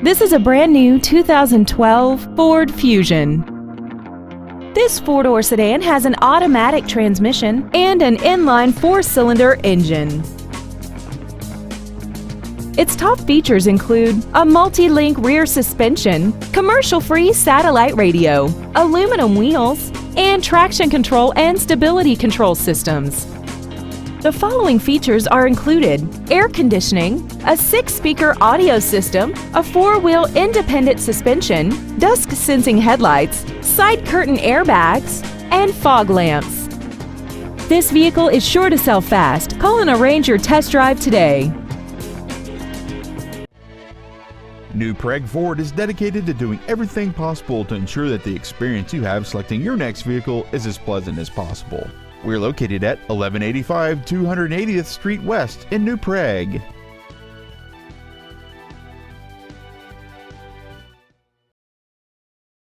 This is a brand new 2012 Ford Fusion. This four-door sedan has an automatic transmission and an inline four-cylinder engine. Its top features include a multi-link rear suspension, commercial-free satellite radio, aluminum wheels, and traction control and stability control systems. The following features are included: air conditioning, a 6-speaker audio system, a 4-wheel independent suspension, dusk-sensing headlights, side curtain airbags, and fog lamps. This vehicle is sure to sell fast. Call and arrange your test drive today. New Prague Ford is dedicated to doing everything possible to ensure that the experience you have selecting your next vehicle is as pleasant as possible. We're located at 1185 280th Street West in New Prague.